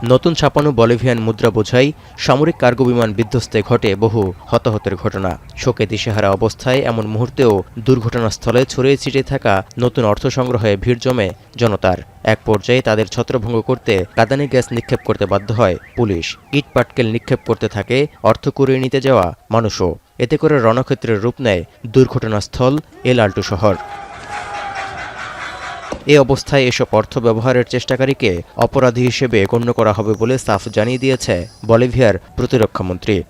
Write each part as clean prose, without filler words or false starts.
নতুন ছাপানো বলিভিয়ান মুদ্রা বোঝাই সামরিক কার্গো বিমান বিধ্বস্তে ঘটে বহু হতাহতের ঘটনা। শোকে দিশেহারা অবস্থায় এমন মুহূর্তেও দুর্ঘটনাস্থলে ছড়িয়ে ছিটিয়ে থাকা নতুন অর্থ সংগ্রহে ভিড় জমে জনতার। এক পর্যায়ে তাদের ছত্রভঙ্গ করতে কাঁদানে গ্যাস নিক্ষেপ করতে বাধ্য হয় পুলিশ। ইট পাটকেল নিক্ষেপ করতে থাকে অর্থ কুড়িয়ে নিতে যাওয়া মানুষও। এতে করে রণক্ষেত্রের রূপ নেয় দুর্ঘটনাস্থল এল আল্টো শহর। এ অবস্থায় এসব অর্থ ব্যবহারের চেষ্টাকারীকে অপরাধী হিসেবে গণ্য করা হবে বলে সাফ জানিয়ে দিয়েছে বলিভিয়ার প্রতিরক্ষামন্ত্রী।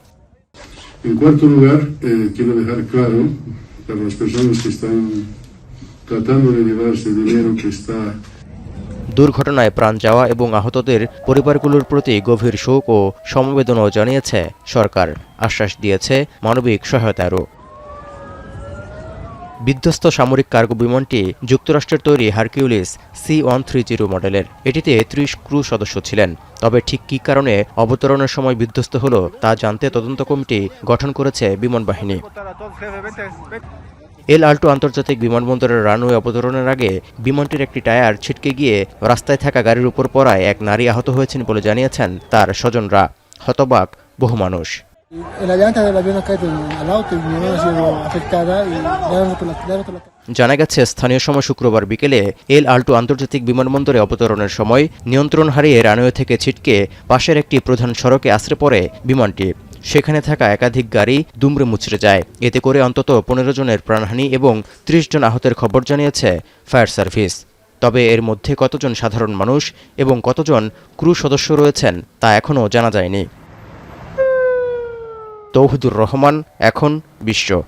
দুর্ঘটনায় প্রাণ যাওয়া এবং আহতদের পরিবারগুলোর প্রতি গভীর শোক ও সমবেদনাও জানিয়েছে সরকার। আশ্বাস দিয়েছে মানবিক সহায়তারও। বিধ্বস্ত সামরিক কার্গো বিমানটি যুক্তরাষ্ট্রের তৈরি হারকিউলিস C-130 মডেলের। এটিতে 30 ক্রু সদস্য ছিলেন। তবে ঠিক কী কারণে অবতরণের সময় বিধ্বস্ত হলো তা জানতে তদন্ত কমিটি গঠন করেছে বিমান বাহিনী। এল আল্টো আন্তর্জাতিক বিমানবন্দরের রানওয়ে অবতরণের আগে বিমানটির একটি টায়ার ছিটকে গিয়ে রাস্তায় থাকা গাড়ির উপর পড়ায় এক নারী আহত হয়েছেন বলে জানিয়েছেন তার স্বজনরা। হতবাক বহু মানুষ। জানা গেছে স্থানীয় সময় শুক্রবার বিকেলে এল আল্টো আন্তর্জাতিক বিমানবন্দরে অবতরণের সময় নিয়ন্ত্রণ হারিয়ে রানওয়ে থেকে ছিটকে পাশের একটি প্রধান সড়কে আছড়ে পড়ে বিমানটি। সেখানে থাকা একাধিক গাড়ি দুমড়ে মুচড়ে যায়। এতে করে অন্তত 15 জনের প্রাণহানি এবং 30 জন আহতের খবর জানিয়েছে ফায়ার সার্ভিস। তবে এর মধ্যে কতজন সাধারণ মানুষ এবং কতজন ক্রু সদস্য রয়েছেন তা এখনও জানা যায়নি। তৌহিদুর রহমান, এখন বিশ্ব।